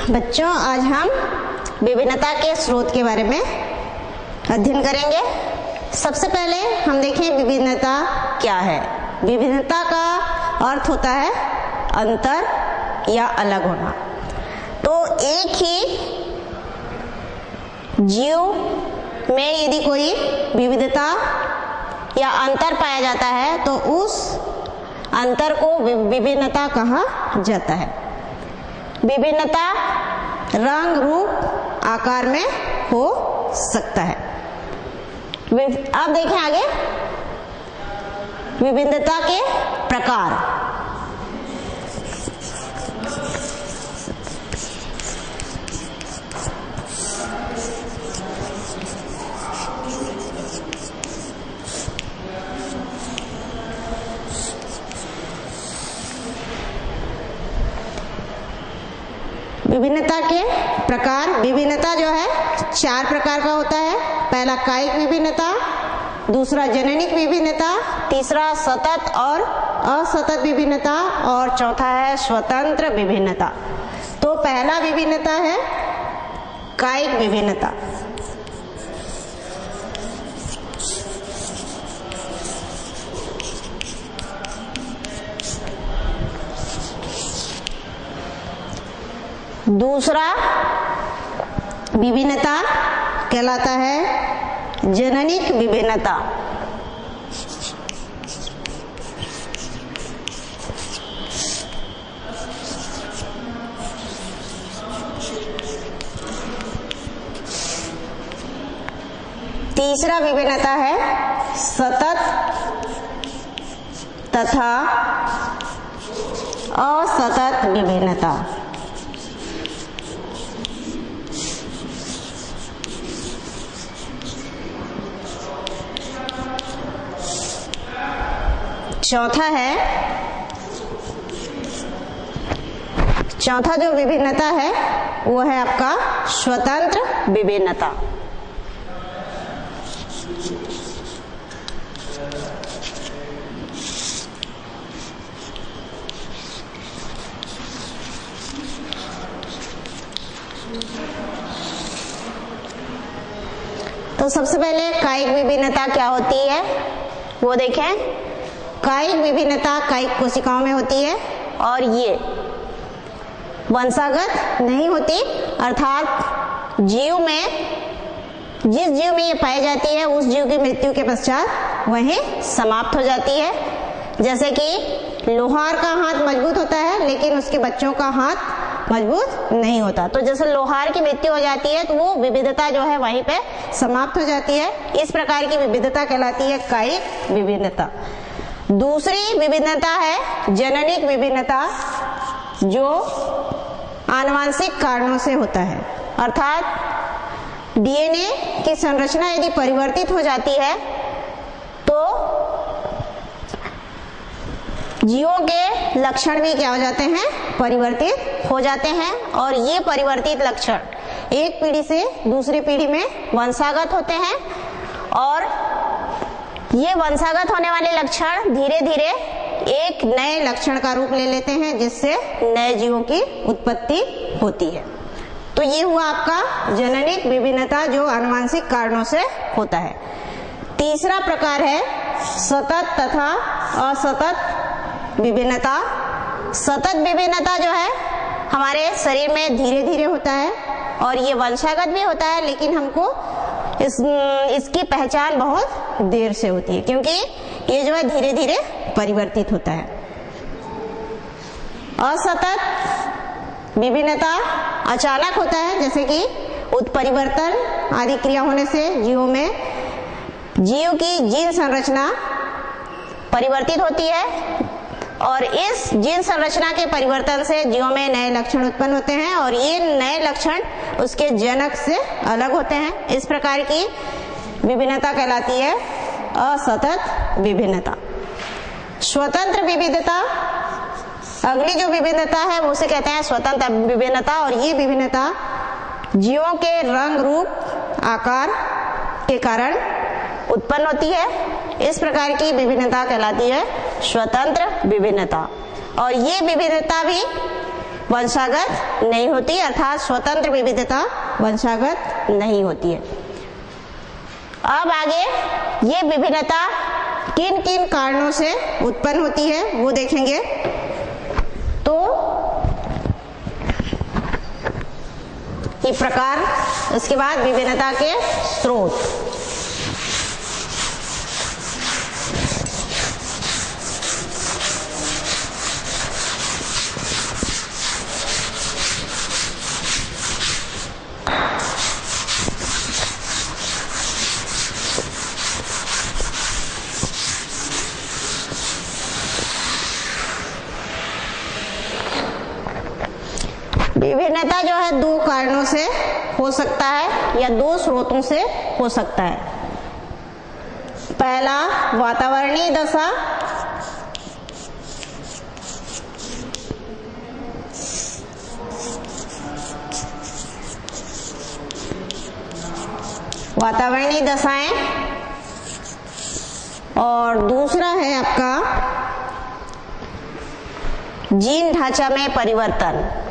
बच्चों, आज हम विभिन्नता के स्रोत के बारे में अध्ययन करेंगे। सबसे पहले हम देखें विभिन्नता क्या है। विभिन्नता का अर्थ होता है अंतर या अलग होना। तो एक ही जीव में यदि कोई विविधता या अंतर पाया जाता है तो उस अंतर को विभिन्नता कहा जाता है। विभिन्नता रंग, रूप, आकार में हो सकता है। अब देखें आगे विभिन्नता के प्रकार। विभिन्नता के प्रकार। विभिन्नता जो है 4 प्रकार का होता है। पहला कायिक विभिन्नता, दूसरा जननिक विभिन्नता, तीसरा सतत और असतत विभिन्नता और चौथा है स्वतंत्र विभिन्नता। तो पहला विभिन्नता है कायिक विभिन्नता। दूसरा विभिन्नता कहलाता है जननिक विभिन्नता। तीसरा विभिन्नता है सतत तथा असतत विभिन्नता। चौथा जो विभिन्नता है वो है आपका स्वतंत्र विभिन्नता। तो सबसे पहले कायिक विभिन्नता क्या होती है वो देखें। कायिक विभिन्नता कायिक कोशिकाओं में होती है और ये वंशागत नहीं होती, अर्थात जीव में जिस जीव में ये पाई जाती है उस जीव की मृत्यु के पश्चात वहीं समाप्त हो जाती है। जैसे कि लोहार का हाथ मजबूत होता है लेकिन उसके बच्चों का हाथ मजबूत नहीं होता। तो जैसे लोहार की मृत्यु हो जाती है तो वो विविधता जो है वहीं पे समाप्त हो जाती है। इस प्रकार की विविधता कहलाती है कायिक विभिन्नता। दूसरी विभिन्नता है जननिक विभिन्नता, जो आनुवंशिक कारणों से होता है। अर्थात डीएनए की संरचना यदि परिवर्तित हो जाती है तो जीवों के लक्षण भी क्या हो जाते हैं, परिवर्तित हो जाते हैं। और ये परिवर्तित लक्षण एक पीढ़ी से दूसरी पीढ़ी में वंशागत होते हैं और ये वंशागत होने वाले लक्षण धीरे धीरे एक नए लक्षण का रूप ले लेते हैं जिससे नए जीवों की उत्पत्ति होती है। तो ये हुआ आपका जननिक विभिन्नता जो आनुवंशिक कारणों से होता है। तीसरा प्रकार है सतत तथा असतत विभिन्नता। सतत विभिन्नता जो है हमारे शरीर में धीरे धीरे होता है और ये वंशागत भी होता है, लेकिन हमको इसकी पहचान बहुत देर से होती है क्योंकि ये जो है धीरे धीरे परिवर्तित होता है। असतत विभिन्नता अचानक होता है, जैसे कि उत्परिवर्तन आदि क्रिया होने से जीवों में जीव की जीन संरचना परिवर्तित होती है और इस जीन संरचना के परिवर्तन से जीवों में नए लक्षण उत्पन्न होते हैं और ये नए लक्षण उसके जनक से अलग होते हैं। इस प्रकार की विभिन्नता कहलाती है असतत विभिन्नता। स्वतंत्र विविधता, अगली जो विभिन्नता है वो उसे कहते हैं स्वतंत्र विभिन्नता और ये विभिन्नता जीवों के रंग, रूप, आकार के कारण उत्पन्न होती है। इस प्रकार की विभिन्नता कहलाती है स्वतंत्र विभिन्नता और ये विभिन्नता भी वंशागत नहीं होती, अर्थात स्वतंत्र विविधता वंशागत नहीं होती है। अब आगे ये विभिन्नता किन किन कारणों से उत्पन्न होती है वो देखेंगे। तो इस प्रकार, इसके बाद विभिन्नता के स्रोत। विभिन्नता जो है दो कारणों से हो सकता है या दो स्रोतों से हो सकता है। पहला वातावरणीय दशा, वातावरणीय दशाएं, और दूसरा है आपका जीन ढांचा में परिवर्तन।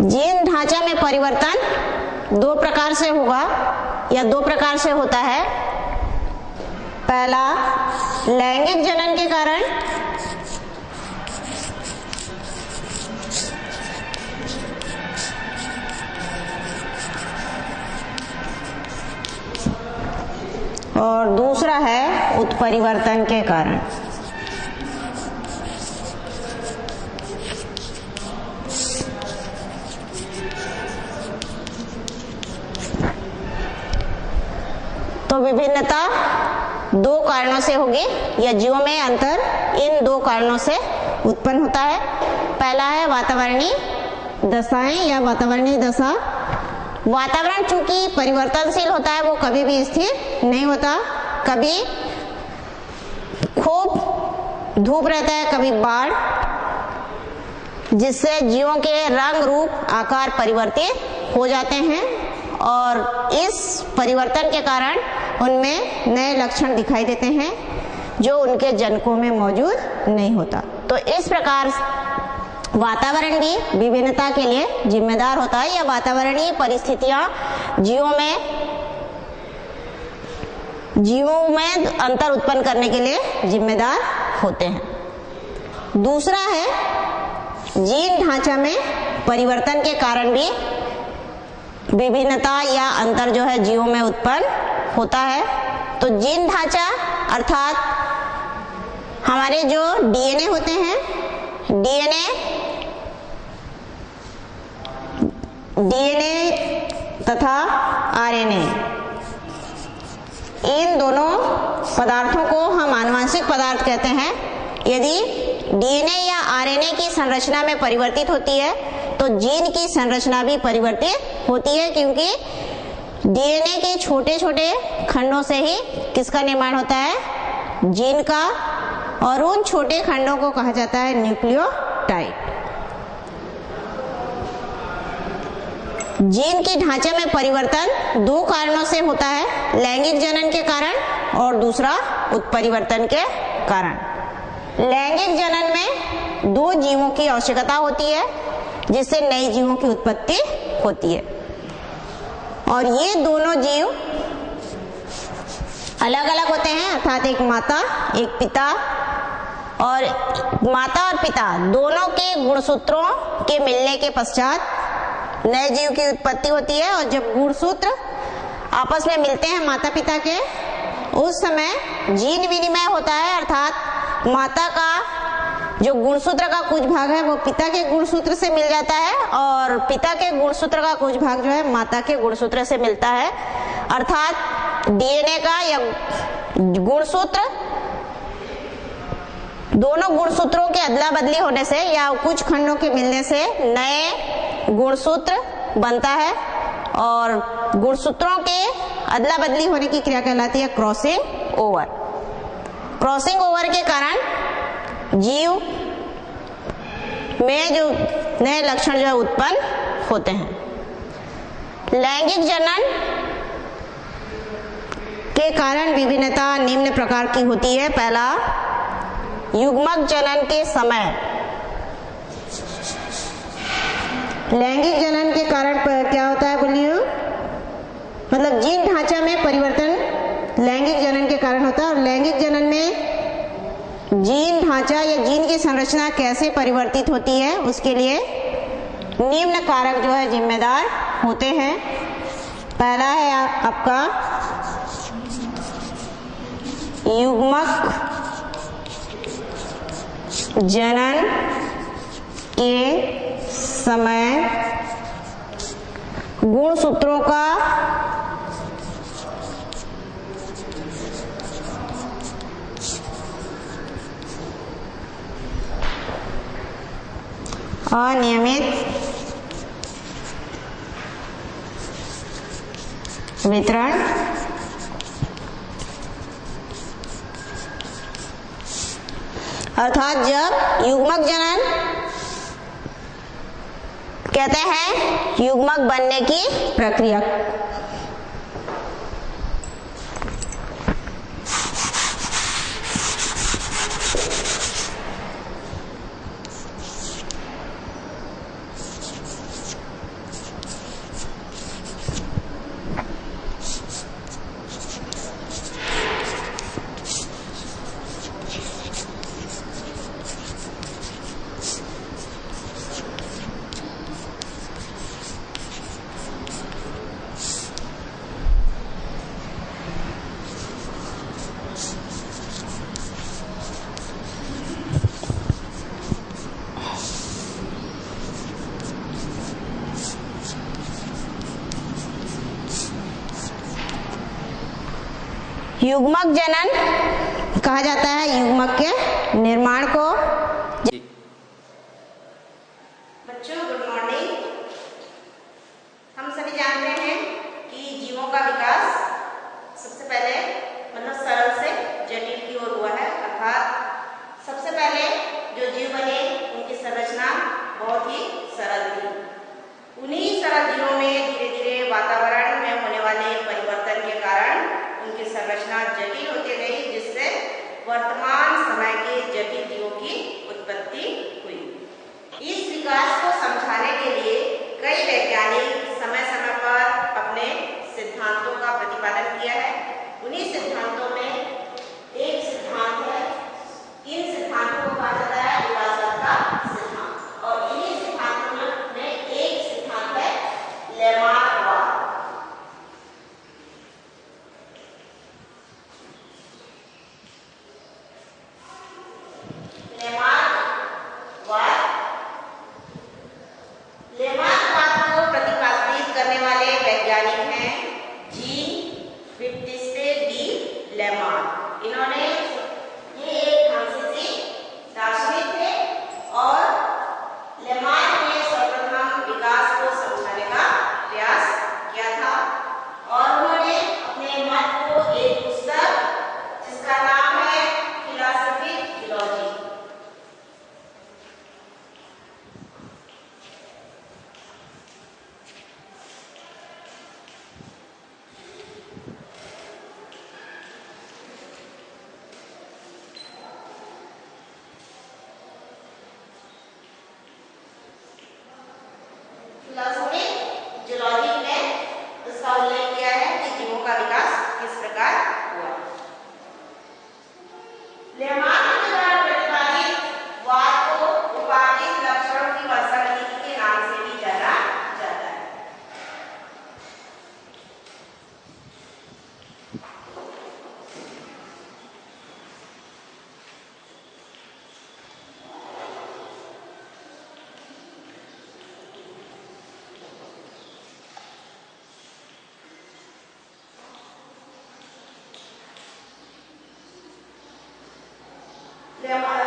जीन ढांचा में परिवर्तन दो प्रकार से होगा या दो प्रकार से होता है। पहला लैंगिक जनन के कारण, और दूसरा है उत्परिवर्तन के कारण। तो विभिन्नता दो कारणों से होगी या जीवों में अंतर इन दो कारणों से उत्पन्न होता है। पहला है वातावरणीय दशाएं या वातावरणीय दशा। वातावरण चूंकि परिवर्तनशील होता है, वो कभी भी स्थिर नहीं होता। कभी खूब धूप रहता है, कभी बाढ़, जिससे जीवों के रंग रूप आकार परिवर्तित हो जाते हैं और इस परिवर्तन के कारण उनमें नए लक्षण दिखाई देते हैं जो उनके जनकों में मौजूद नहीं होता। तो इस प्रकार वातावरण भी विभिन्नता के लिए जिम्मेदार होता है या वातावरणीय परिस्थितियां जीवों में अंतर उत्पन्न करने के लिए जिम्मेदार होते हैं। दूसरा है जीन ढांचा में परिवर्तन के कारण भी विभिन्नता या अंतर जो है जीवों में उत्पन्न होता है। तो जीन ढांचा अर्थात हमारे जो डीएनए होते हैं, डीएनए तथा आरएनए, इन दोनों पदार्थों को हम आनुवंशिक पदार्थ कहते हैं। यदि डीएनए या आरएनए की संरचना में परिवर्तित होती है तो जीन की संरचना भी परिवर्तित होती है, क्योंकि डीएनए के छोटे छोटे खंडों से ही किसका निर्माण होता है, जीन का, और उन छोटे खंडों को कहा जाता है न्यूक्लियोटाइड। जीन की ढांचे में परिवर्तन दो कारणों से होता है, लैंगिक जनन के कारण और दूसरा उत्परिवर्तन के कारण। लैंगिक जनन में दो जीवों की आवश्यकता होती है जिससे नए जीवों की उत्पत्ति होती है, और ये दोनों जीव अलग अलग होते हैं, अर्थात एक माता एक पिता, और माता और पिता दोनों के गुणसूत्रों के मिलने के पश्चात नए जीव की उत्पत्ति होती है। और जब गुणसूत्र आपस में मिलते हैं माता पिता के, उस समय जीन विनिमय होता है, अर्थात माता का जो गुणसूत्र का कुछ भाग है वो पिता के गुणसूत्र से मिल जाता है और पिता के गुणसूत्र का कुछ भाग जो है माता के गुणसूत्र से मिलता है। अर्थात डीएनए का या गुणसूत्र, दोनों गुणसूत्रों के अदला बदली होने से या कुछ खंडों के मिलने से नए गुणसूत्र बनता है, और गुणसूत्रों के अदला बदली होने की क्रिया कहलाती है क्रॉसिंग ओवर। क्रॉसिंग ओवर के कारण जीव में जो नए लक्षण जो है उत्पन्न होते हैं। लैंगिक जनन के कारण विभिन्नता निम्न प्रकार की होती है। पहला, युग्मक जनन के समय। लैंगिक जनन के कारण क्या होता है बोलिए? मतलब जीन ढांचा में परिवर्तन लैंगिक जनन के कारण होता है। और लैंगिक जनन में जीन ढांचा या जीन की संरचना कैसे परिवर्तित होती है उसके लिए निम्न कारक जो है जिम्मेदार होते हैं। पहला है आपका युग्मक जनन के समय गुणसूत्रों का अनियमित वितरण अर्थात जब युग्मक जनन कहते हैं युग्मक बनने की प्रक्रिया। युग्मक जनन कहा जाता है युग्मक के निर्माण को। बच्चों गुड मॉर्निंग। हम सभी जानते हैं कि जीवों का विकास सबसे पहले मतलब सरल से जटिल की ओर हुआ है। अर्थात सबसे पहले जो जीव बने उनकी संरचना बहुत ही सरल थी। उन्हीं सरल जीवों में धीरे धीरे वातावरण में होने वाले परिवर्तन के कारण उनकी संरचना जटिल होती गई, जिससे वर्तमान समय के जटिल जीवों की उत्पत्ति हुई। इस विकास को समझाने के लिए कई वैज्ञानिक समय समय पर अपने सिद्धांतों का प्रतिपादन किया है। उन्हीं सिद्धांतों में एक सिद्धांत है, इन सिद्धांतों को कहा जाता है विकासवाद का सिद्धांत। और इन्हीं सिद्धांतों में एक सिद्धांत है लेमार्कवाद। लेमार्कवाद को प्रतिपादित करने वाले वैज्ञानिक हैं जीन बैप्टिस्टे डी लेमार्क। इन्होंने ये एक फ्रांसीसी दार्शनिक थे और लेमार्क ने सर्वप्रथम विकास को समझाने का प्रयास किया था और उन्होंने अपने मत को एक पुस्तक जिसका नाम है फिलॉसफिक जियोलॉजी में उसका उल्लेख किया है कि जीवों का विकास किस प्रकार हुआ। लेमार्क के द्वारा प्रतिपादित वाद को उपाधिक लक्षणों की वंशागति के नाम से भी जाना जाता है।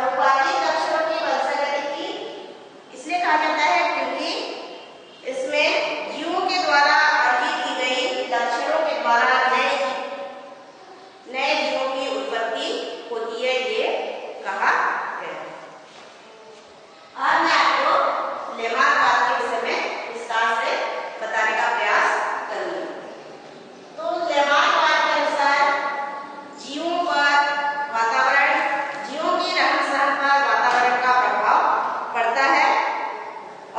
उपाधिक लक्षणों की वंशागति इसलिए कहा जाता है क्योंकि इसमें जीवों के द्वारा द्वारा नए जीवों की उत्पत्ति होती है, ये कहा गया। अब मैं आपको लेमार्क के विषय में विस्तार से बताने का प्रयास करूंगी। तो लेमार्क के अनुसार जीवों पर वातावरण, जीवों की रहन सहन पर वातावरण का प्रभाव पड़ता है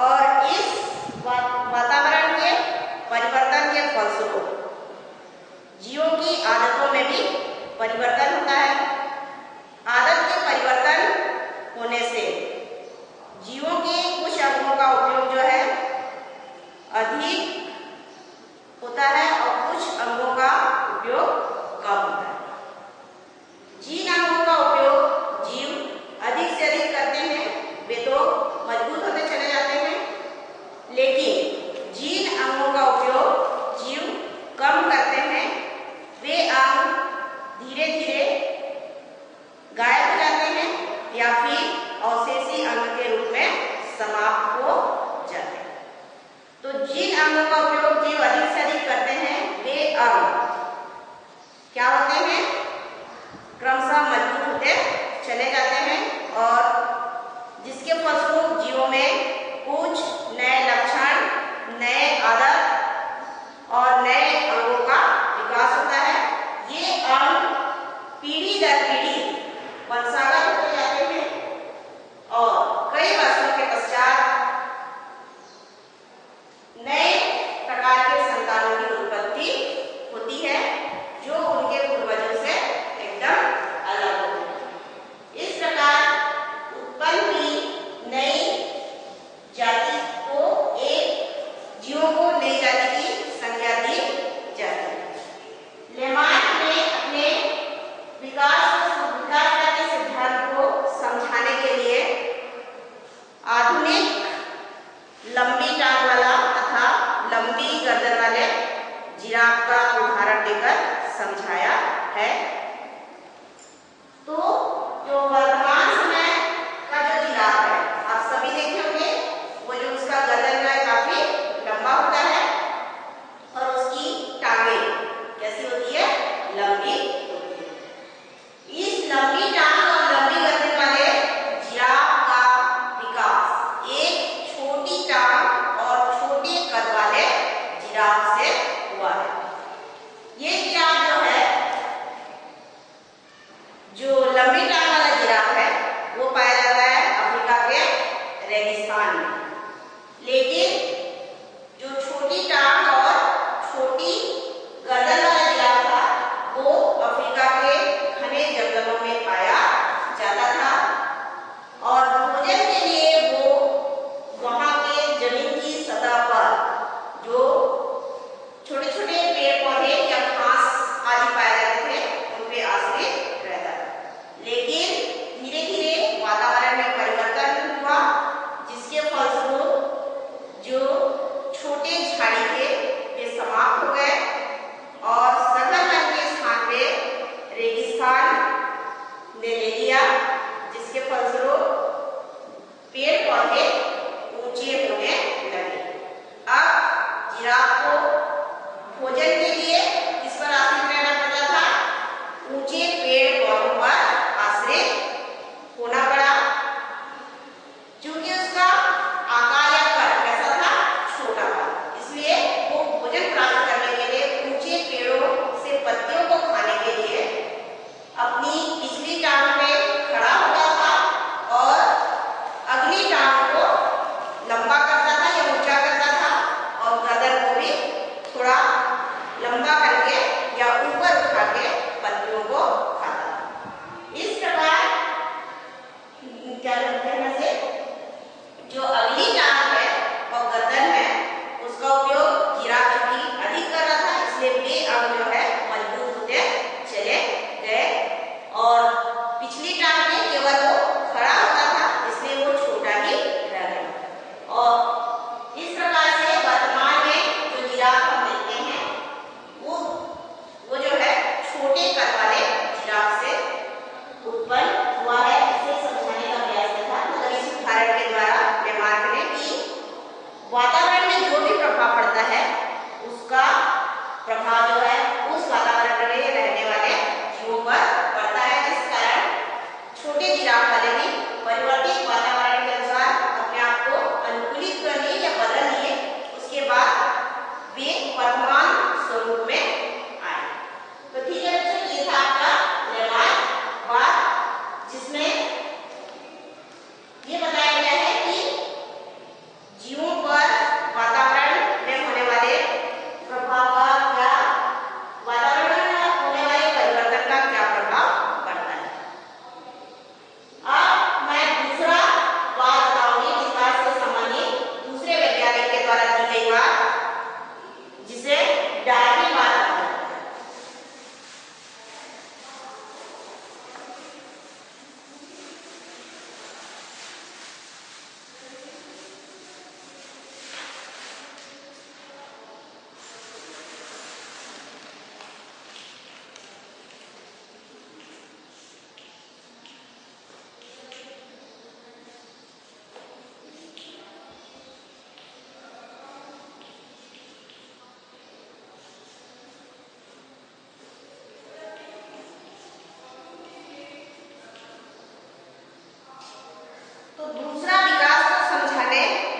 और इस वातावरण के परिवर्तन के फलस्वरूप जीवों की आदतों में भी परिवर्तन होता है। आदत के परिवर्तन होने से जीवों के कुछ अंगों का उपयोग जो है अधिक होता है और कुछ अंगों का उपयोग कम होता है। जिन अंगों का उपयोग जीव अधिक से अधिक करते हैं वे तो मजबूत होते चले जाते हैं, लेकिन जिन अंगों का उपयोग जीव कम करते हैं वे अंग धीरे धीरे गायब हो जाते हैं या फिर अवशेषी अंग के रूप में समाप्त हो जाते हैं। तो जिन अंगों का उपयोग जीव अधिक से अधिक करते हैं वे अंग क्या होते हैं, क्रमशः मजबूत होते चले जाते हैं और जिसके फलस्वरूप जीवों में कुछ नए लक्षण, नए आदत और नए अंगों का विकास होता है। ये अंग पीढ़ी दर पीढ़ी वंशागत होते जाते हैं और कई वर्षों के पश्चात नए प्रकार के संतानों की उत्पत्ति होती है जो उनके पूर्वजों से एकदम अलग होते हैं। इस प्रकार उत्पन्न हुई नई जाति को जीवों को नई जाति की संज्ञा दी जाती है। लेमार्क ने अपने विकास के सिद्धांत को समझाने के लिए आधुनिक लंबी टांग वाला तथा लंबी गर्दन वाले जिराफ का उदाहरण देकर समझाया है। तो जो वर्तमान समय का जो जिराफ है आप सभी देखे होंगे, वो जो उसका गर्दन जो है काफी लंबा होता है और उसकी टांगें कैसी होती है, लंबी होती है। इस लंबी टांग और लंबी गर्दन वाले जिराफ का विकास एक छोटी टांग और छोटे कद वाले जिराफ से हुआ है। ये जिराफ जो है, जो लंबी टांग वाला जिराफ है वो पाया जाता है अफ्रीका के रेगिस्तान में, लेकिन जो छोटी टांग और छोटी गर्दन वाला जिराफ था वो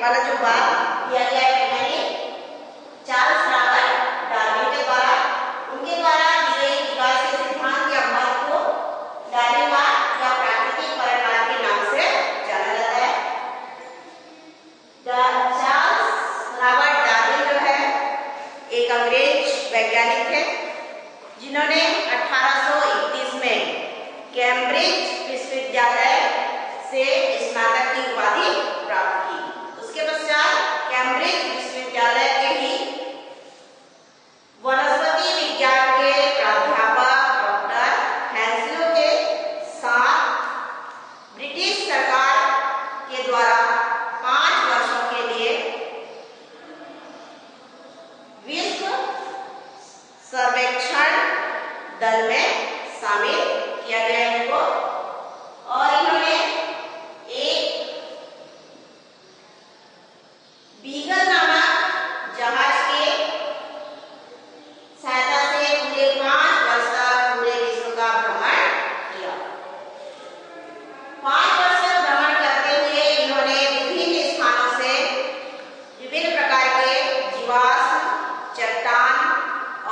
वाला जो बात दिया गया है वैज्ञानिक चार्ल्स डार्विन के द्वारा, उनके द्वारा दिए गए विकास के सिद्धांत या मत को डार्विनवाद या प्राकृतिक परिणाम के नाम से जाना जाता है। चार्ल्स रॉबर्ट डार्विन जो है एक अंग्रेज वैज्ञानिक थे जिन्होंने 1831 में कैम्ब्रिज विश्वविद्यालय से स्नातक की उपाधि प्राप्त की। उसके पश्चात कैम्ब्रिज विश्वविद्यालय के ही वनस्पति विज्ञान के प्राध्यापक डॉक्टर हैंसलो के साथ ब्रिटिश सरकार के द्वारा 5 वर्षों के लिए विश्व सर्वेक्षण दल में शामिल किया गया इनको, और इन्होंने एक बीगल नामक जहाज के सहायता से पूरे 5 वर्ष तक पूरे विश्व का भ्रमण किया। 5 वर्ष तक भ्रमण करते हुए इन्होंने विभिन्न स्थानों से विभिन्न प्रकार के जीवाश्म, चट्टान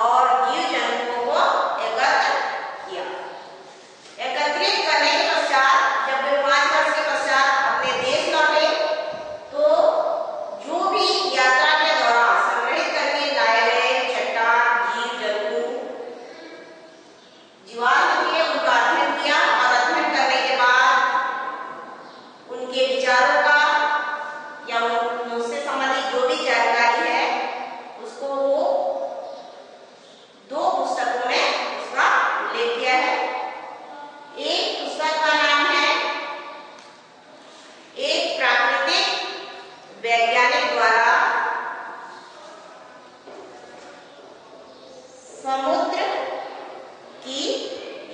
और जीव जंतुओं को एकत्र किया। एकत्रित करने के पश्चात जब वे 5 वर्ष के पश्चात अपने देश लौटे तो जो भी यात्रा के दौरान संग्रहित करके लाए गए चट्टान, जीव जंतु, जीवाश्म के उनका अध्ययन किया, और अध्ययन करने के बाद उनके विचारों का या उनसे संबंधित जो भी जानकारी है उसको वो 2 पुस्तकों में उसका उल्लेख किया है। एक पुस्तक का नाम है एक प्राकृतिक वैज्ञानिक द्वारा समुद्र की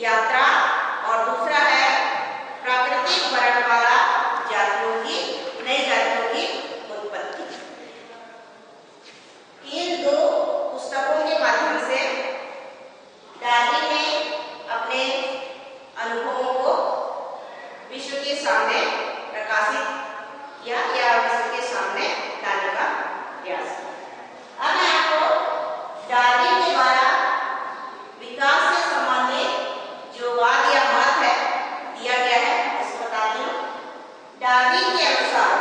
यात्रा, और दूसरा है प्राकृतिक वर्णमाला जातियों की नई जातियों की उत्पत्ति। इन 2 पुस्तकों के माध्यम से डार्विन ने अपने अनुभवों को विश्व के सामने प्रकाशित किया या विश्व के सामने लाने का प्रयास किया। अब मैं आपको डार्विन के द्वारा विकास से संबंधित जो वाद या मत है दिया गया है उसको बताती हूँ। डार्विन के अनुसार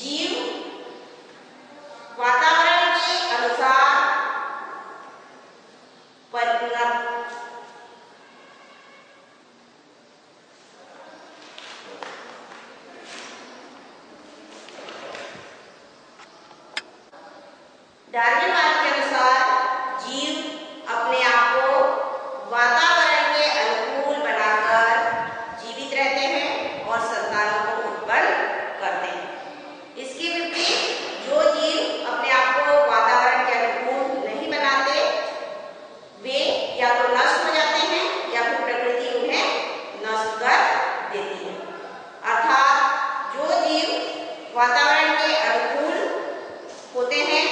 जीव वातावरण के अनुसार डार्विनवाद के अनुसार जीव अपने आप को वातावरण के अनुकूल बनाकर जीवित रहते हैं और संतानों को उत्पन्न करते हैं। इसके विपरीत जो जीव अपने आप को वातावरण के अनुकूल नहीं बनाते वे या तो नष्ट हो जाते हैं या फिर प्रकृति उन्हें नष्ट कर देती है। अर्थात जो जीव वातावरण के अनुकूल होते हैं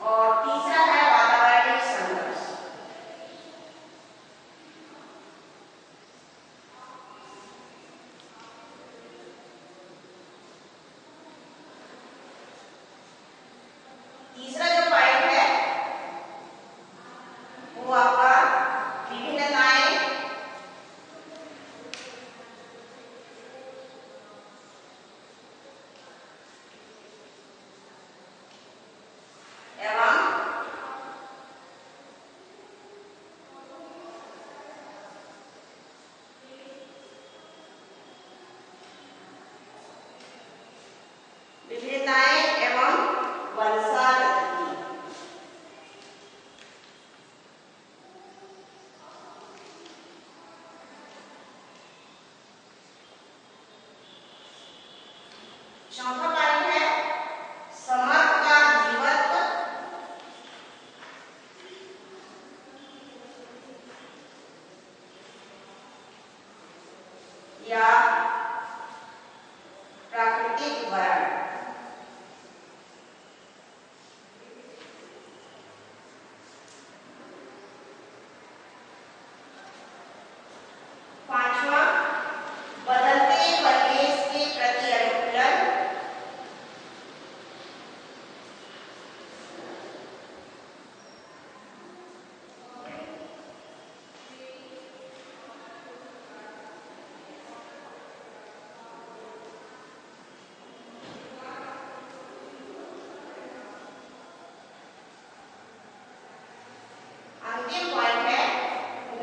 और तीसरा है वातावरणीय संघर्ष। तीसरा जो पॉइंट है वो आपका विभिन्नताएं एवं वंशागति। चौथा पॉइंट है समर्थ का जीवत्व या प्राकृतिक वर्ण। पांचवा बदलते परिवेश के प्रति अनुकूलन अंतिम पॉइंट है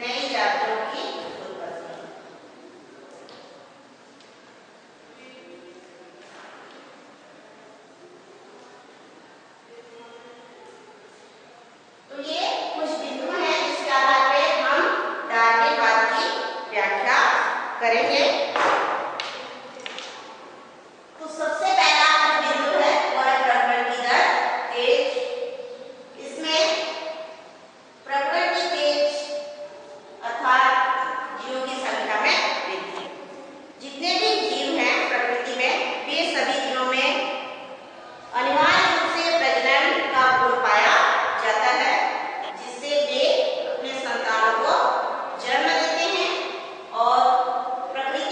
नई जातियों की उत्पत्ति। तो ये कुछ बिंदु हैं जिसके आधार पे हम डार्विनवाद की व्याख्या करेंगे। तो सबसे पहला जो बिंदु है वो है प्रकरण की दर तेज। इसमें प्रकरण की तेज अर्थात जीवों की संख्या में वृद्धि। जितने भी जीव हैं प्रकृति में वे सभी जीवों में अनिवार्य रूप से प्रजनन का गुण पाया जाता है, जिससे वे अपने संतानों को जन्म देते हैं और प्रकृति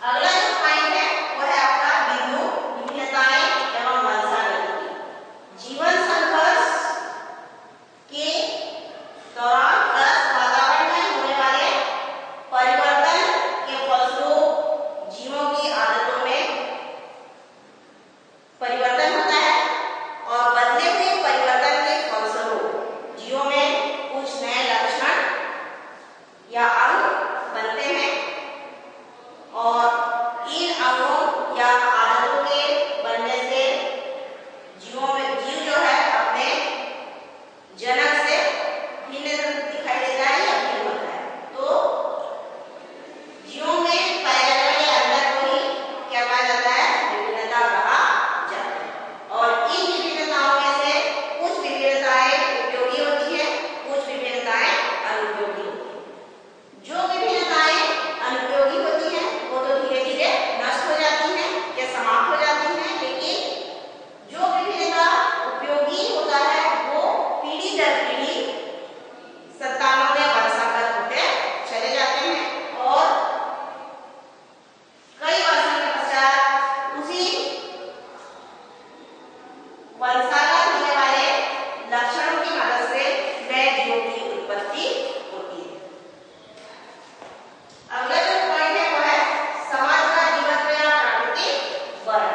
अगला जो पॉइंट है वो है आपका बिंदु विभिन्नताएं एवं वंशागति। जीवन संघर्ष के दौरान वातावरण में होने वाले परिवर्तन के फलस्वरूप जीवों की आदतों में परिवर्तन होता है और बदले हुए परिवर्तन के फलस्वरूप जीवों में कुछ नए लक्षण या अंग बनते हैं और इन अंगों या आदतों के बनने से जीव जो है अपने जनक से भिन्न दिखाई देता है या भिन्न होता है। तो जीवों में पाए जाने वाले अंतर को ही क्या पाया जाता है? विभिन्नता कहा जाता है। और इन विभिन्नताओं में से कुछ विभिन्नताएं उपयोगी होती है, कुछ विभिन्नताएं अनुपयोगी होती है। जो विभिन्नताएं अनुपयोगी होती हैं वो तो धीरे धीरे नष्ट हो जाती हैं या समाप्त हो जाती हैं, लेकिन जो विभिन्नता उपयोगी होता है वो पीढ़ी दर पीढ़ी संतानों में वंशागत होते चले जाते हैं और कई वर्षों के पश्चात उसी वंशागत होने वाले लक्षणों की मदद से नए जीवों की उत्पत्ति होती है। अगला जो पॉइंट है वो है समाज का जीवत्व या प्राकृतिक वर्ण।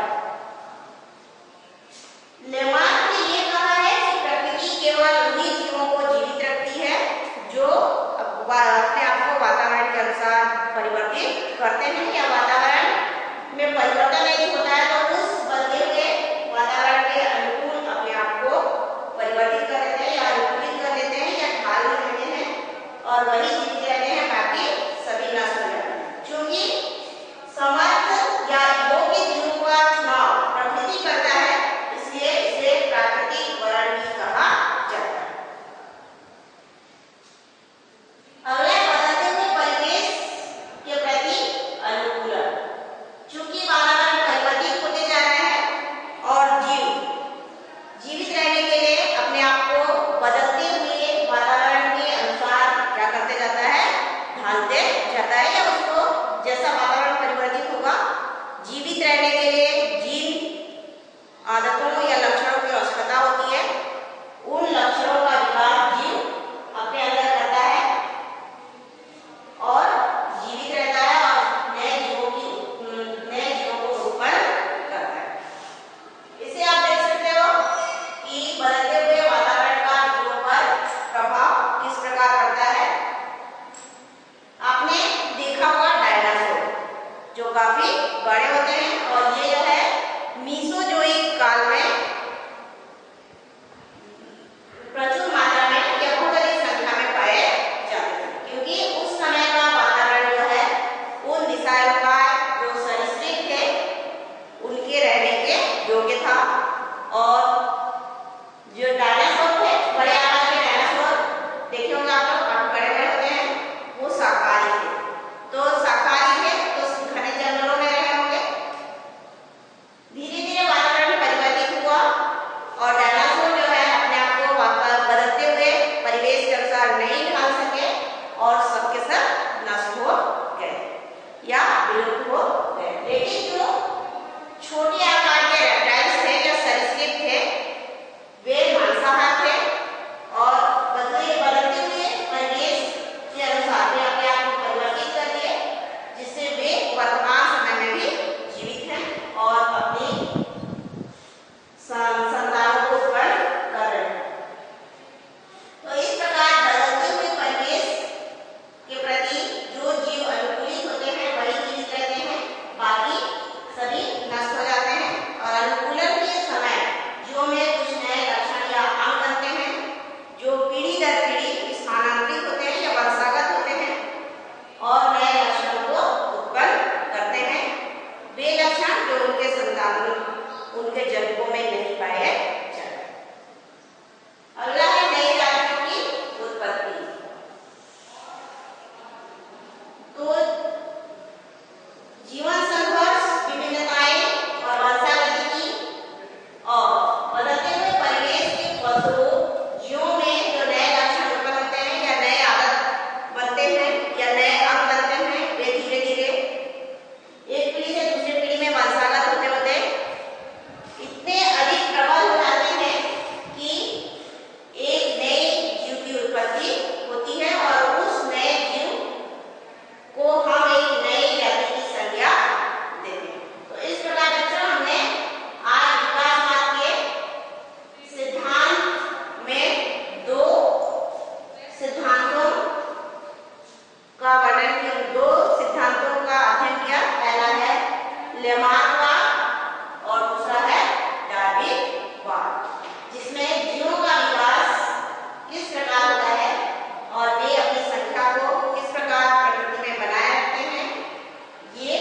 लेमार्क ने ये कहा है कि प्रकृति केवल उन्हीं जीवों को जीवित रखती है जो अपने आप को वातावरण के अनुसार परिवर्तित करते हैं या वातावरण में परिवर्तन यदि होता है तो उस बदले हुए वातावरण के अनुकूल अपने आप को परिवर्तित कर लेते हैं या अनुकूलित कर लेते हैं या ढाल लेते हैं और वही जीवित रहते हैं, बाकी सभी नष्ट हो जाते हैं। क्योंकि समर्थ या योग्य जीवों का चुनाव प्रकृति करता है, इसलिए इसे प्राकृतिक वर्ण भी कहा जाता है। अगला बदलते हुए परिवेश के प्रति अनुकूलन। चूंकि वातावरण परिवर्तित होते जा रहा है और जीवित रहने के लिए अपने आप को बदलते हुए वातावरण के अनुसार क्या करते जाता है? ढालते जाता है या उसको जैसा वातावरण परिवर्तित होगा जीवित रहने के लिए जिन आदतों या लक्षणों की आवश्यकता होती है उन लक्षणों का विकास जीव अपने अंदर करता है और जीवित रहता है और नए जीवों को उत्पन्न करता है। इसे आप देख सकते हो कि बदलते हुए वातावरण का जीवों पर प्रभाव किस प्रकार पड़ता है। आपने देखा होगा डायनासोर जो काफी बड़े होते हैं और ये जो है मीसोजोइक काल में प्रचुर मात्रा में या बहुत अधिक संख्या में पाए जाते थे, क्योंकि उस समय का वातावरण जो है उन दिशाओं का जो सरीसृप थे उनके रहने के योग्य था और जो डायनासोर थे बड़े आकार के डायनासोर देखे होंगे आप लोग, काफी बड़े बड़े होते हैं, वो शाकाहारी थे। तो शाकाहारी थे तो घने जंगलों में रहे होंगे लेमार्कवाद और दूसरा है डार्विनवाद, जिसमें जीवों का विकास किस प्रकार होता है और वे अपनी संख्या को किस प्रकार प्रकृति में बनाए रखते हैं, ये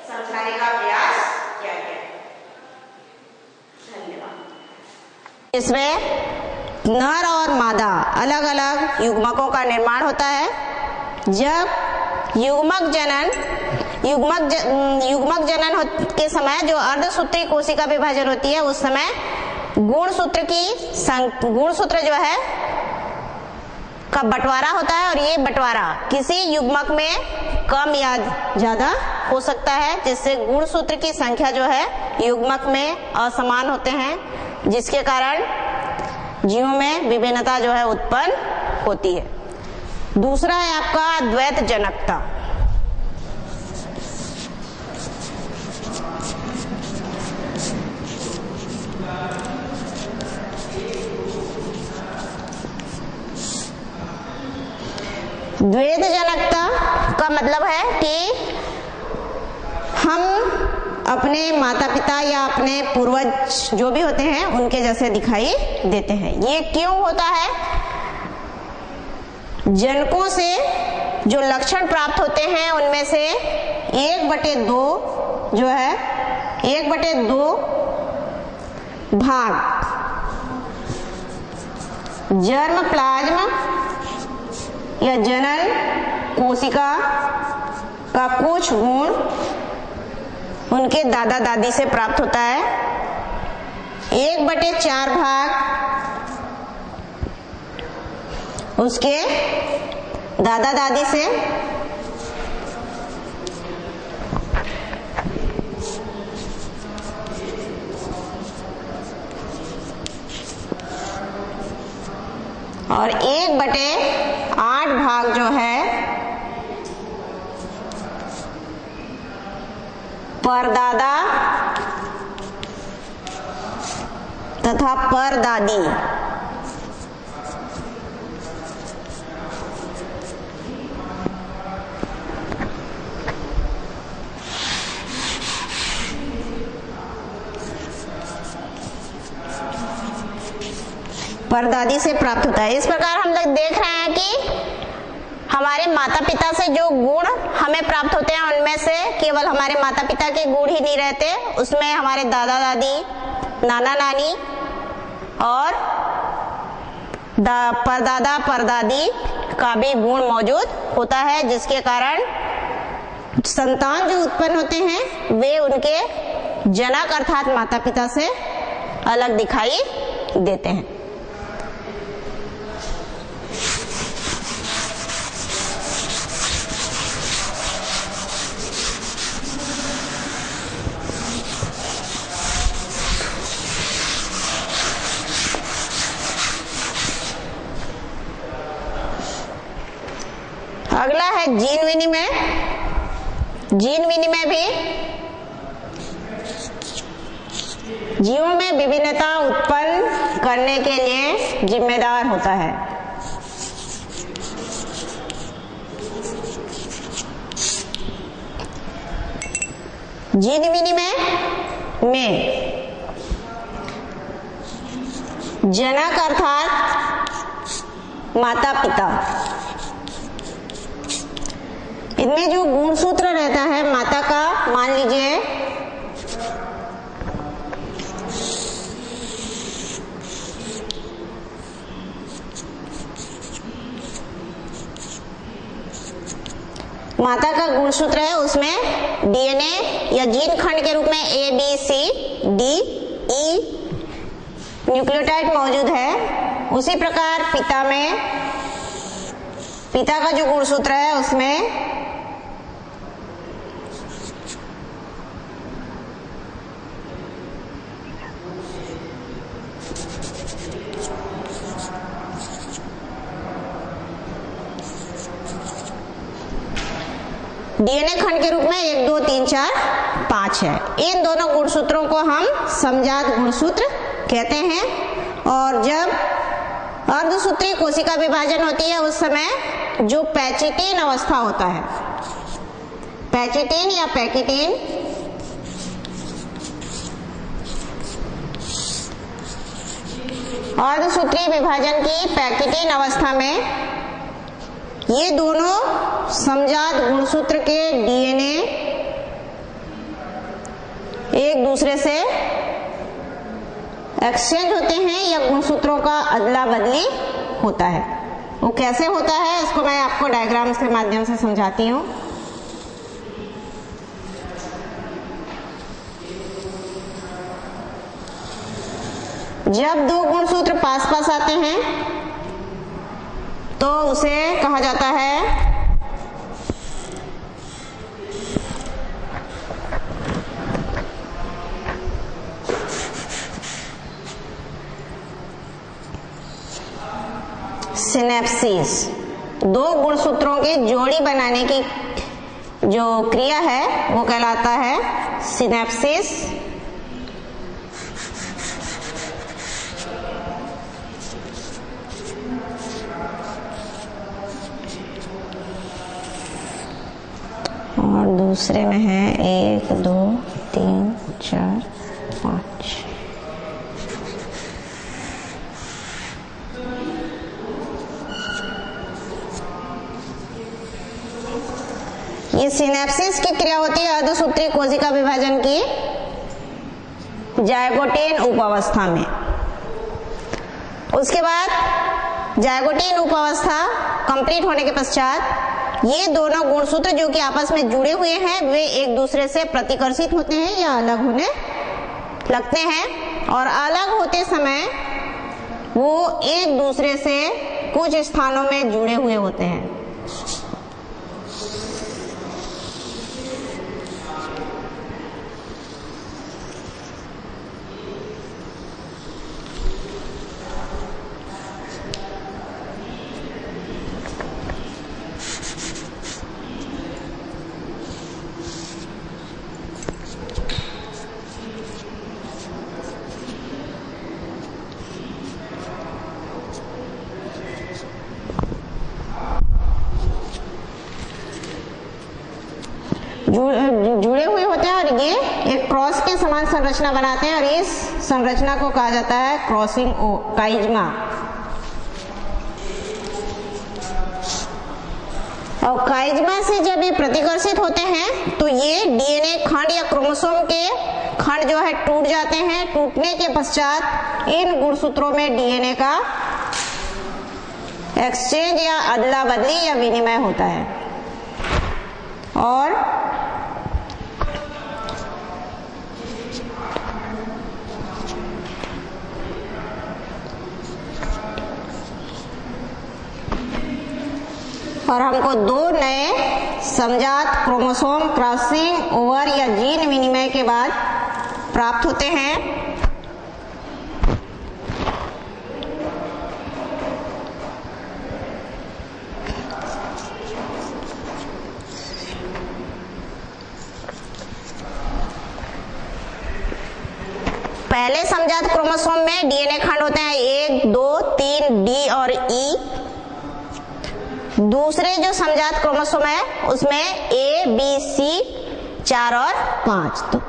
समझाने का प्रयास किया गया है। धन्यवाद। इसमें नर और मादा अलग अलग युग्मकों का निर्माण होता है। जब युग्मक जनन के समय जो अर्धसूत्री कोशिका विभाजन होती है, उस समय गुणसूत्र जो है का बंटवारा होता है, और ये बंटवारा किसी युग्मक में कम या ज्यादा हो सकता है, जिससे गुणसूत्र की संख्या जो है युग्मक में असमान होते हैं, जिसके कारण जीवों में विभिन्नता जो है उत्पन्न होती है। दूसरा है आपका द्वैत जनकता। द्वैत जनकता का मतलब है कि हम अपने माता पिता या अपने पूर्वज जो भी होते हैं उनके जैसे दिखाई देते हैं। ये क्यों होता है? जनकों से जो लक्षण प्राप्त होते हैं उनमें से 1/2 जो है 1/2 भाग जर्म प्लाज्म या जनन कोशिका का कुछ गुण उनके दादा दादी से प्राप्त होता है। 1/4 भाग उसके दादा दादी से, और 1/8 भाग जो है परदादा तथा परदादी। परदादी से प्राप्त होता है। इस प्रकार हम लोग देख रहे हैं कि हमारे माता पिता से जो गुण हमें प्राप्त होते हैं उनमें से केवल हमारे माता पिता के गुण ही नहीं रहते, उसमें हमारे दादा दादी, नाना नानी और परदादा परदादी का भी गुण मौजूद होता है, जिसके कारण संतान जो उत्पन्न होते हैं वे उनके जनक अर्थात माता पिता से अलग दिखाई देते हैं। अगला है जीन विनिमय। जीन विनिमय भी जीवों में विभिन्नता उत्पन्न करने के लिए जिम्मेदार होता है। जीन विनिमय में जनक अर्थात माता पिता, इनमें जो गुणसूत्र रहता है माता का, मान लीजिए माता का गुणसूत्र है, उसमें डीएनए या जीन खंड के रूप में A, B, C, D, E nucleotide मौजूद है। उसी प्रकार पिता का जो गुणसूत्र है उसमें डीएनए खंड के रूप में 1, 2, 3, 4, 5 है। इन दोनों गुणसूत्रों को हम समजात गुणसूत्र कहते हैं। और जब अर्धसूत्री कोशिका विभाजन होती है उस समय जो पैचिटीन अवस्था होता है, पैचिटीन या पैकिटीन, अर्धसूत्रीय विभाजन की पैकेटिन अवस्था में ये दोनों समजात गुणसूत्र के डीएनए एक दूसरे से एक्सचेंज होते हैं या गुणसूत्रों का अदला बदली होता है। वो कैसे होता है इसको मैं आपको डायग्राम्स के माध्यम से समझाती हूँ। जब दो गुणसूत्र पास पास आते हैं तो उसे कहा जाता है सिनेप्सिस। दो गुणसूत्रों की जोड़ी बनाने की जो क्रिया है वो कहलाता है सिनेप्सिस। और दूसरे में है 1 2 3 4 5। ये सिनेप्सिस की क्रिया होती है अर्धसूत्रीय कोशिका विभाजन की जायगोटीन उपावस्था में। उसके बाद जायगोटीन उपावस्था कंप्लीट होने के पश्चात ये दोनों गुणसूत्र जो कि आपस में जुड़े हुए हैं वे एक दूसरे से प्रतिकर्षित होते हैं या अलग होने लगते हैं, और अलग होते समय वो एक दूसरे से कुछ स्थानों में जुड़े हुए होते हैं। जुड़े हुए होते हैं और ये एक क्रॉस के समान संरचना बनाते हैं और इस संरचना को कहा जाता है क्रॉसिंग काइजमा। और काइजमा से जब ये प्रतिकर्षित होते हैं तो ये डीएनए खंड या क्रोमोसोम के खंड जो है टूट जाते हैं। टूटने के पश्चात इन गुणसूत्रों में डीएनए का एक्सचेंज या अदला बदली या विनिमय होता है। और हमको दो नए समजात क्रोमोसोम क्रॉसिंग ओवर या जीन विनिमय के बाद प्राप्त होते हैं। पहले समजात क्रोमोसोम में डीएनए खंड होते हैं 1 2 3 डी और ई। दूसरे जो समजात क्रोमोसोम है उसमें ए बी सी 4 और 5।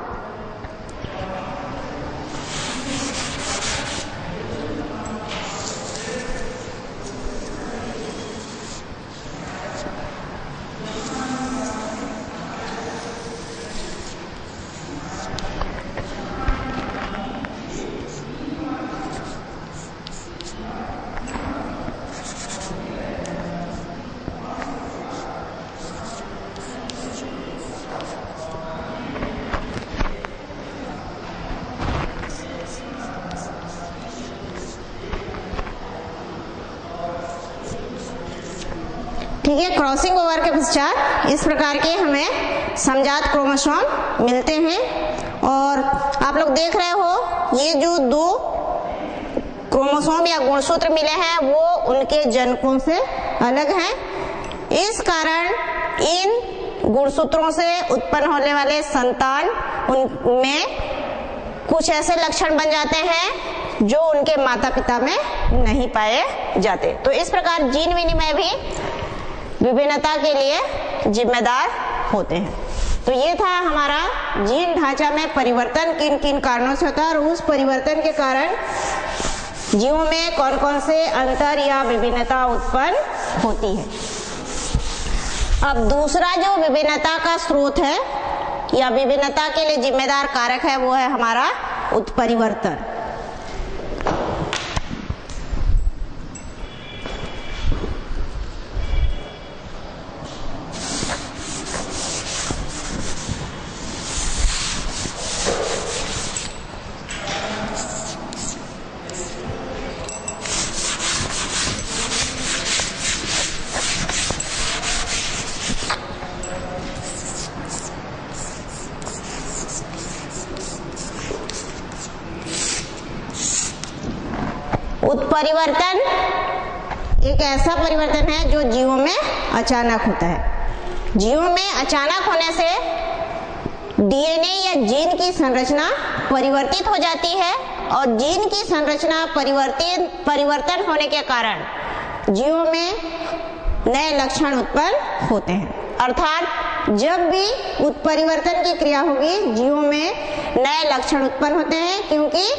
ठीक है, क्रॉसिंग ओवर के पश्चात इस प्रकार के हमें समजात क्रोमोसोम मिलते हैं। और आप लोग देख रहे हो ये जो दो क्रोमोसोम या गुणसूत्र मिले हैं वो उनके जनकों से अलग हैं। इस कारण इन गुणसूत्रों से उत्पन्न होने वाले संतान उनमें कुछ ऐसे लक्षण बन जाते हैं जो उनके माता पिता में नहीं पाए जाते। तो इस प्रकार जीन विनिमय भी विभिन्नता के लिए जिम्मेदार होते हैं। तो ये था हमारा जीन ढांचा में परिवर्तन किन किन कारणों से होता है और उस परिवर्तन के कारण जीवों में कौन कौन से अंतर या विभिन्नता उत्पन्न होती है। अब दूसरा जो विभिन्नता का स्रोत है या विभिन्नता के लिए जिम्मेदार कारक है वो है हमारा उत्परिवर्तन। उत्परिवर्तन एक ऐसा परिवर्तन है जो जीवों में अचानक होता है। जीवों में अचानक होने से डीएनए या जीन की संरचना परिवर्तित हो जाती है और जीन की संरचना परिवर्तन होने के कारण जीवों में नए लक्षण उत्पन्न होते हैं। अर्थात जब भी उत्परिवर्तन की क्रिया होगी जीवों में नए लक्षण उत्पन्न होते हैं, क्योंकि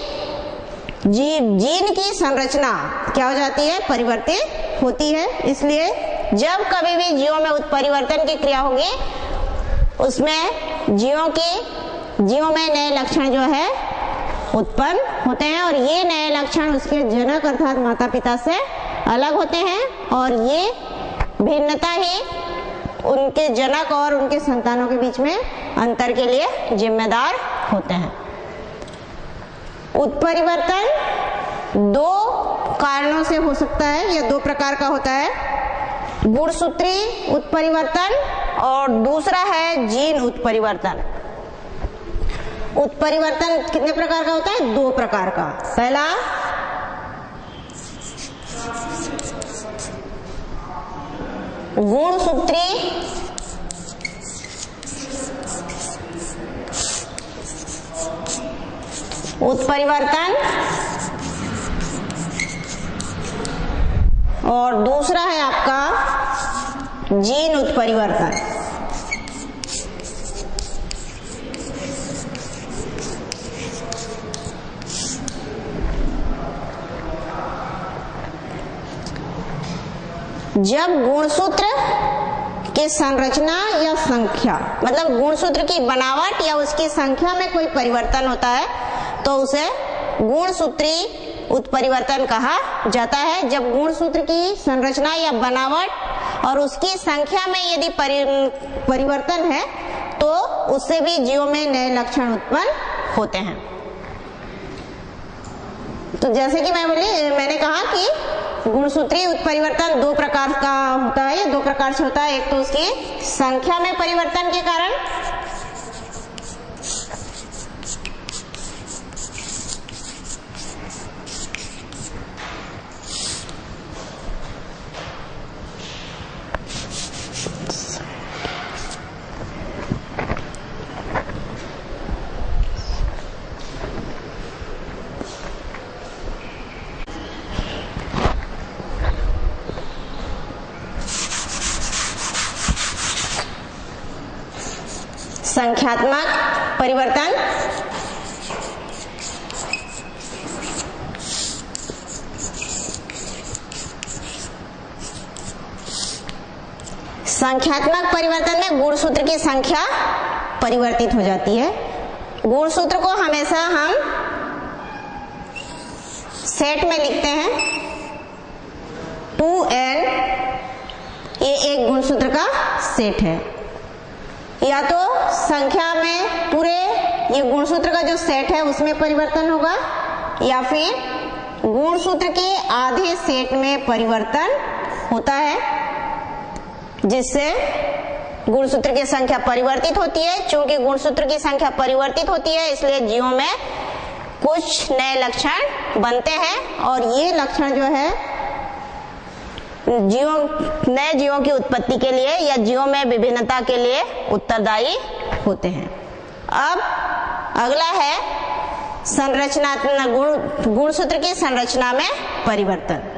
जीन की संरचना क्या हो जाती है, परिवर्तित होती है। इसलिए जब कभी भी जीवों में उत्परिवर्तन की क्रिया होगी उसमें जीवों में नए लक्षण जो है उत्पन्न होते हैं और ये नए लक्षण उसके जनक अर्थात माता पिता से अलग होते हैं और ये भिन्नता ही उनके जनक और उनके संतानों के बीच में अंतर के लिए जिम्मेदार होते हैं। उत्परिवर्तन दो कारणों से हो सकता है या दो प्रकार का होता है, गुणसूत्री उत्परिवर्तन और दूसरा है जीन उत्परिवर्तन। उत्परिवर्तन कितने प्रकार का होता है, दो प्रकार का। पहला गुणसूत्री उत्परिवर्तन और दूसरा है आपका जीन उत्परिवर्तन। जब गुणसूत्र की संरचना या संख्या मतलब गुणसूत्र की बनावट या उसकी संख्या में कोई परिवर्तन होता है तो उसे गुणसूत्री उत्परिवर्तन कहा जाता है। जब गुणसूत्र की संरचना या बनावट और उसकी संख्या में यदि परिवर्तन है तो उससे भी जीवों में नए लक्षण उत्पन्न होते हैं। तो जैसे कि मैंने कहा कि गुणसूत्री उत्परिवर्तन दो प्रकार का होता है, दो प्रकार से होता है। एक तो उसकी संख्या में परिवर्तन के कारण संख्यात्मक परिवर्तन, संख्यात्मक परिवर्तन में गुणसूत्र की संख्या परिवर्तित हो जाती है। गुणसूत्र को हमेशा हम सेट में लिखते हैं 2n, ये एक गुणसूत्र का सेट है। या तो संख्या में पूरे ये गुणसूत्र का जो सेट है उसमें परिवर्तन होगा या फिर गुणसूत्र के आधे सेट में परिवर्तन होता है, जिससे गुणसूत्र की संख्या परिवर्तित होती है। चूंकि गुणसूत्र की संख्या परिवर्तित होती है इसलिए जीवों में कुछ नए लक्षण बनते हैं और ये लक्षण जो है नए जीवों की उत्पत्ति के लिए या जीवों में विभिन्नता के लिए उत्तरदायी होते हैं। अब अगला है संरचनात्मक गुणसूत्र की संरचना में परिवर्तन।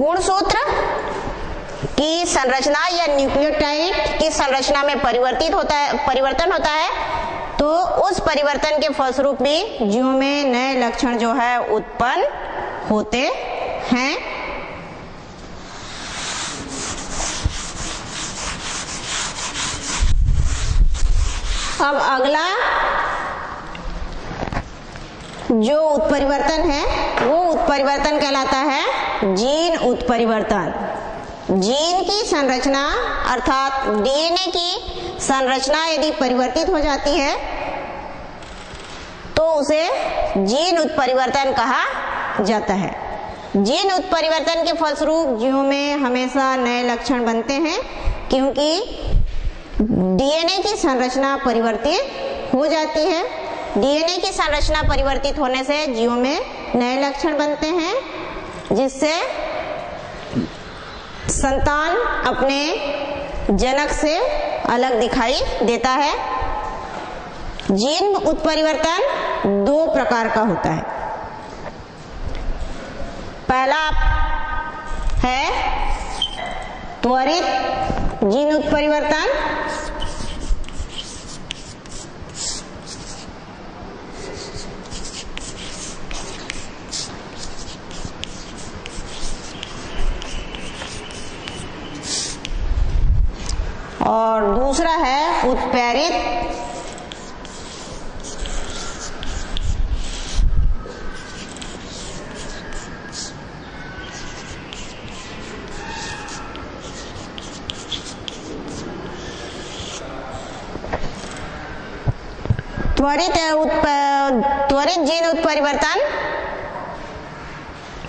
गुणसूत्र की संरचना या न्यूक्लियोटाइड की संरचना में परिवर्तन होता है, तो उस परिवर्तन के फलस्वरूप भी जीवों में नए लक्षण जो है उत्पन्न होते हैं। अब अगला जो उत्परिवर्तन है वो उत्परिवर्तन कहलाता है जीन उत्परिवर्तन। जीन की संरचना अर्थात डीएनए की संरचना यदि परिवर्तित हो जाती है तो उसे जीन उत्परिवर्तन कहा जाता है। जीन उत्परिवर्तन के फलस्वरूप जीवों में हमेशा नए लक्षण बनते हैं, क्योंकि डीएनए की संरचना परिवर्तित हो जाती है। डीएनए की संरचना परिवर्तित होने से जीवों में नए लक्षण बनते हैं, जिससे संतान अपने जनक से अलग दिखाई देता है। जीन उत्परिवर्तन दो प्रकार का होता है। पहला है त्वरित जीन उत्परिवर्तन, और दूसरा है उत्प्रेरित त्वरित जीन उत्परिवर्तन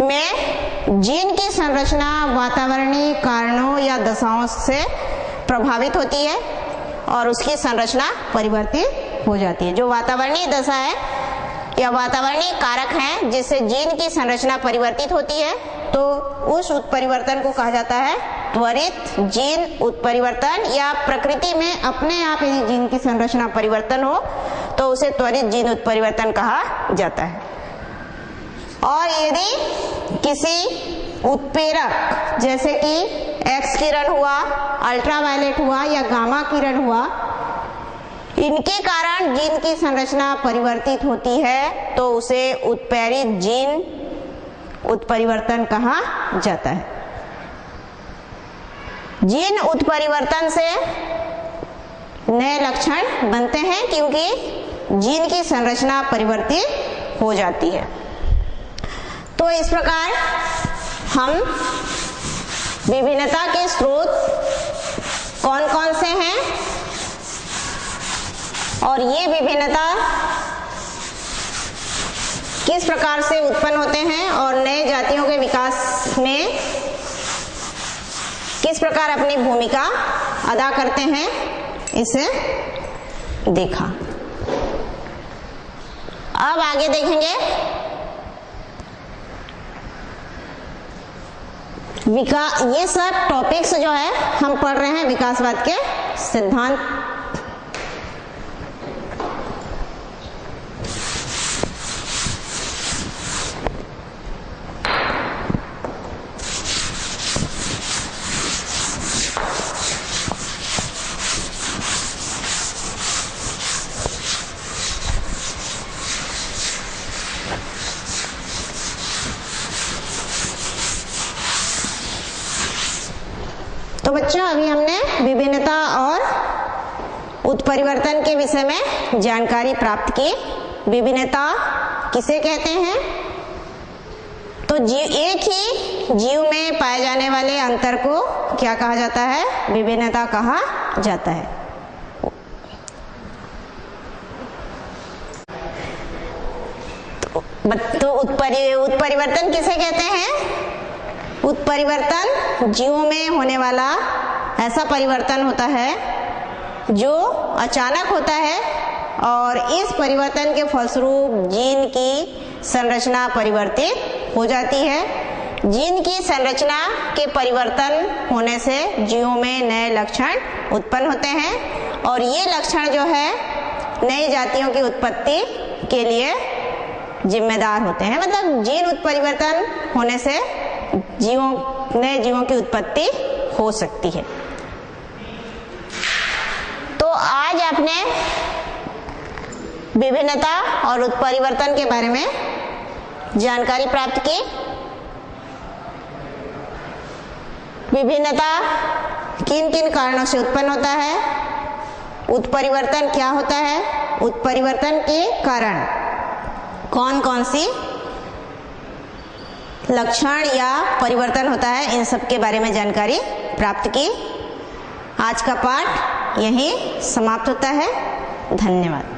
में जीन की संरचना वातावरणीय कारणों या दशाओं से प्रभावित होती है और उसकी संरचना परिवर्तित हो जाती है। जो वातावरणीय दशा है या वातावरणीय कारक हैं जिससे जीन की संरचना परिवर्तित होती है, तो उस उत्परिवर्तन को कहा जाता है त्वरित जीन उत्परिवर्तन, या प्रकृति में अपने आप यदि जीन की संरचना परिवर्तन हो तो उसे त्वरित जीन उत्परिवर्तन कहा जाता है। और यदि किसी उत्प्रेरक जैसे कि एक्स किरण हुआ, अल्ट्रावायलेट हुआ या गामा किरण हुआ, इनके कारण जीन की संरचना परिवर्तित होती है तो उसे उत्प्रेरित जीन उत्परिवर्तन कहा जाता है। जीन उत्परिवर्तन से नए लक्षण बनते हैं क्योंकि जीन की संरचना परिवर्तित हो जाती है। तो इस प्रकार हम विभिन्नता के स्रोत कौन कौन से हैं और ये विभिन्नता किस प्रकार से उत्पन्न होते हैं और नए जातियों के विकास में किस प्रकार अपनी भूमिका अदा करते हैं, इसे देखा। अब आगे देखेंगे ये सब टॉपिक्स जो है हम पढ़ रहे हैं विकासवाद के सिद्धांत। तो बच्चों, अभी हमने विभिन्नता और उत्परिवर्तन के विषय में जानकारी प्राप्त की। विभिन्नता किसे कहते हैं? तो एक ही जीव में पाए जाने वाले अंतर को क्या कहा जाता है? विभिन्नता कहा जाता है। तो उत्परिवर्तन किसे कहते हैं? उत्परिवर्तन जीवों में होने वाला ऐसा परिवर्तन होता है जो अचानक होता है और इस परिवर्तन के फलस्वरूप जीन की संरचना परिवर्तित हो जाती है। जीन की संरचना के परिवर्तन होने से जीवों में नए लक्षण उत्पन्न होते हैं और ये लक्षण जो है नई जातियों की उत्पत्ति के लिए जिम्मेदार होते हैं। मतलब जीन उत्परिवर्तन होने से नए जीवों की उत्पत्ति हो सकती है। तो आज आपने विभिन्नता और उत्परिवर्तन के बारे में जानकारी प्राप्त की। विभिन्नता किन किन कारणों से उत्पन्न होता है, उत्परिवर्तन क्या होता है, उत्परिवर्तन के कारण कौन कौन सी लक्षण या परिवर्तन होता है, इन सब के बारे में जानकारी प्राप्त की। आज का पाठ यहीं समाप्त होता है। धन्यवाद।